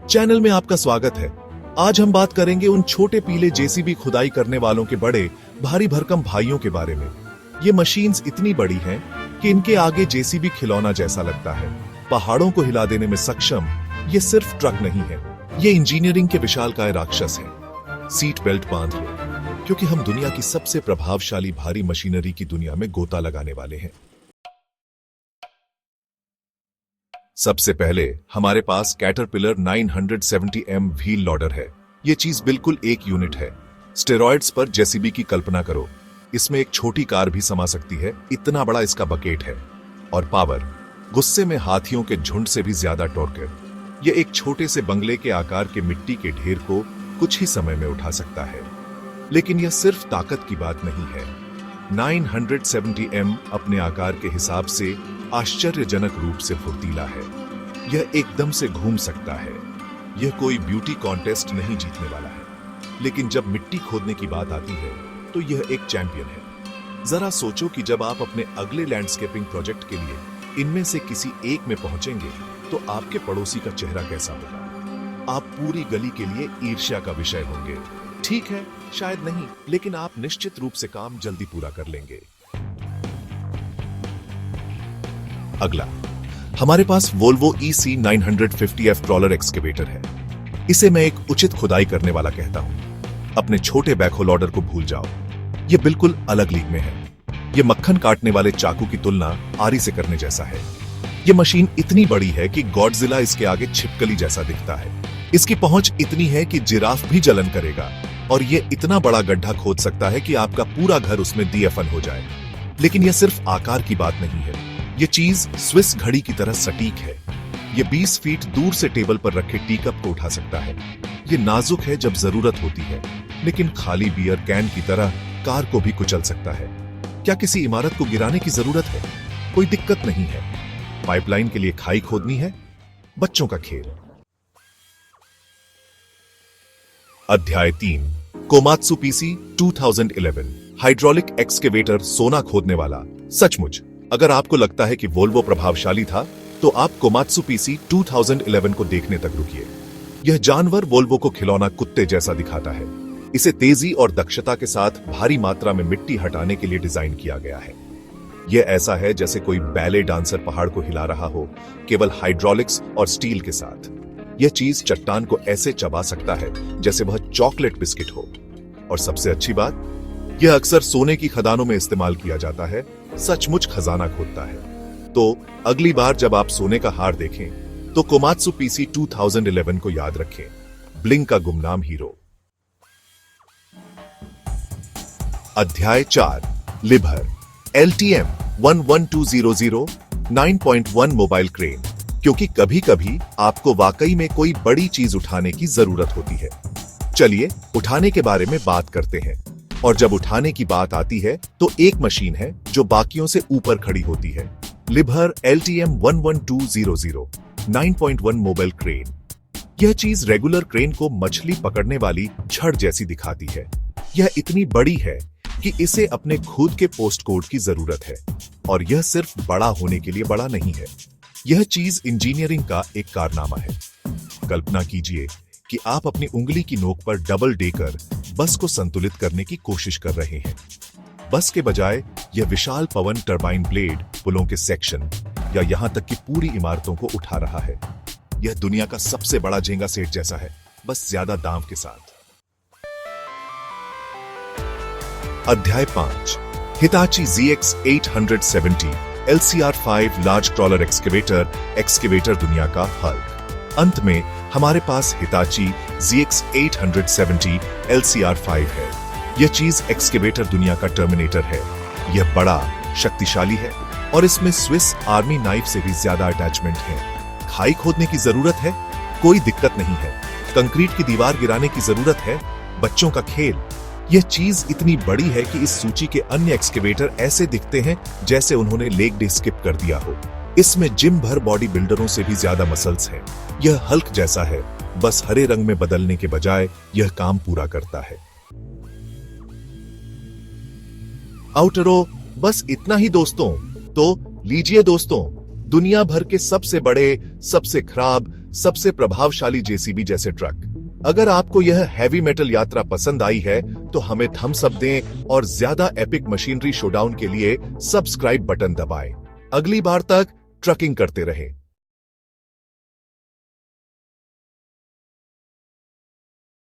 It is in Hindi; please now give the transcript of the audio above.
चैनल में आपका स्वागत है। आज हम बात करेंगे उन छोटे पीले जेसीबी खुदाई करने वालों के बड़े भारी भरकम भाइयों के बारे में। ये मशीन्स इतनी बड़ी हैं कि इनके आगे जेसीबी खिलौना जैसा लगता है। पहाड़ों को हिला देने में सक्षम ये सिर्फ ट्रक नहीं है, ये इंजीनियरिंग के विशालकाय राक्षस है। सीट बेल्ट बांध लो, क्योंकि हम दुनिया की सबसे प्रभावशाली भारी मशीनरी की दुनिया में गोता लगाने वाले हैं। सबसे पहले हमारे पास कैटरपिलर 970M व्हील लोडर है। यह चीज बिल्कुल एक यूनिट है। स्टेरॉइड्स पर जेसीबी की कल्पना करो। इसमें एक छोटी कार भी समा सकती है, इतना बड़ा इसका बकेट है। और पावर, गुस्से में हाथियों के झुंड से भी ज्यादा टॉर्क। यह एक छोटे से बंगले के आकार के मिट्टी के ढेर को कुछ ही समय में उठा सकता है। लेकिन यह सिर्फ ताकत की बात नहीं है। 970M अपने आकार के हिसाब से आश्चर्यजनक रूप से फुर्तीला है। यह एकदम से घूम सकता है। यह कोई ब्यूटी कॉन्टेस्ट नहीं जीतने वाला है, लेकिन जब मिट्टी खोदने की बात आती है तो यह एक चैंपियन है। जरा सोचो कि जब आप अपने अगले लैंडस्केपिंग प्रोजेक्ट के लिए इनमें से किसी एक में पहुंचेंगे तो आपके पड़ोसी का चेहरा कैसा होगा। आप पूरी गली के लिए ईर्ष्या का विषय होंगे। ठीक है, शायद नहीं, लेकिन आप निश्चित रूप से काम जल्दी पूरा कर लेंगे। अगला, हमारे पास Volvo EC 950F crawler excavator है। इसे मैं एक उचित खुदाई करने वाला कहता हूं। अपने छोटे बैकहो लोडर को भूल जाओ, यह बिल्कुल अलग लीग में है। यह मक्खन काटने वाले चाकू की तुलना आरी से करने जैसा है। यह मशीन इतनी बड़ी है कि गॉडजिला इसके आगे छिपकली जैसा दिखता है। इसकी पहुंच इतनी है कि जिराफ भी जलन करेगा, और यह इतना बड़ा गड्ढा खोद सकता है कि आपका पूरा घर उसमें दफन हो जाए। लेकिन यह सिर्फ आकार की बात नहीं है। यह चीज स्विस घड़ी की तरह सटीक है। यह 20 फीट दूर से टेबल पर रखे टी कप को उठा सकता है। यह नाजुक है जब जरूरत होती है, लेकिन खाली बियर कैन की तरह कार को भी कुचल सकता है। क्या किसी इमारत को गिराने की जरूरत है? कोई दिक्कत नहीं है। पाइपलाइन के लिए खाई खोदनी है? बच्चों का खेल। अध्याय 3, कोमात्सु PC 2011 हाइड्रोलिक एक्सकेवेटर सोना खोदने वाला। सचमुच, अगर आपको लगता है कि वोल्वो प्रभावशाली था, तो आप कोमात्सु PC 2011 को देखने तक रुकिए। यह जानवर वोल्वो को खिलौना कुत्ते जैसा दिखाता है। इसे तेजी और दक्षता के साथ भारी मात्रा में मिट्टी हटाने के लिए डिजाइन किया गया है। यह ऐसा है जैसे कोई बैले डांसर पहाड़ को हिला रहा हो, केवल हाइड्रोलिक्स और स्टील के साथ। यह चीज चट्टान को ऐसे चबा सकता है जैसे वह चॉकलेट बिस्किट हो। और सबसे अच्छी बात, यह अक्सर सोने की खदानों में इस्तेमाल किया जाता है। सचमुच खजाना खोदता है। तो अगली बार जब आप सोने का हार देखें, तो कोमात्सु PC 2011 को याद रखें, ब्लिंक का गुमनाम हीरो। अध्याय 4, लिभर LTM 11200 9.1 मोबाइल क्रेन। क्योंकि कभी कभी आपको वाकई में कोई बड़ी चीज उठाने की जरूरत होती है। चलिए उठाने के बारे में बात करते हैं। और जब उठाने की बात आती है तो एक मशीन है जो बाकियों से ऊपर खड़ी होती है। Liebherr LTM 11200 9.1 mobile crane. यह चीज रेगुलर क्रेन को मछली पकड़ने वाली छड़ जैसी दिखाती है। यह इतनी बड़ी है कि इसे अपने खुद के पोस्ट कोड की जरूरत है। और यह सिर्फ बड़ा होने के लिए बड़ा नहीं है। यह चीज इंजीनियरिंग का एक कारनामा है। कल्पना कीजिए कि आप अपनी उंगली की नोक पर डबल डेकर बस को संतुलित करने की कोशिश कर रहे हैं। बस के बजाय यह विशाल पवन टरबाइन ब्लेड पुलों के सेक्शन या यहां तक कि पूरी इमारतों को उठा रहा है। यह दुनिया का सबसे बड़ा झेंगा सेट जैसा है, बस ज्यादा दांव के साथ। अध्याय 5, Hitachi ZX 870 LCR5 large trawler excavator दुनिया का हल्क। अंत में हमारे पास हिताची ZX 870 LCR5 है। यह चीज एक्सकेवेटर दुनिया का टर्मिनेटर है। यह बड़ा, शक्तिशाली है और इसमें स्विस आर्मी नाइफ से भी ज्यादा अटैचमेंट है। खाई खोदने की जरूरत है? कोई दिक्कत नहीं है। कंक्रीट की दीवार गिराने की जरूरत है? बच्चों का खेल। यह चीज इतनी बड़ी है कि इस सूची के अन्य एक्सकेवेटर ऐसे दिखते हैं जैसे उन्होंने लेग डे स्किप कर दिया हो। इसमें जिम भर बॉडी बिल्डरों से भी ज्यादा मसल्स हैं। यह हल्क जैसा है, बस हरे रंग में बदलने के बजाय यह काम पूरा करता है। आउटरो, बस इतना ही दोस्तों। तो लीजिए दोस्तों, दुनिया भर के सबसे बड़े, सबसे खराब, सबसे प्रभावशाली जेसीबी जैसे ट्रक। अगर आपको यह हैवी मेटल यात्रा पसंद आई है तो हमें थम्स अप दें और ज्यादा एपिक मशीनरी शोडाउन के लिए सब्सक्राइब बटन दबाएं। अगली बार तक ट्रकिंग करते रहें।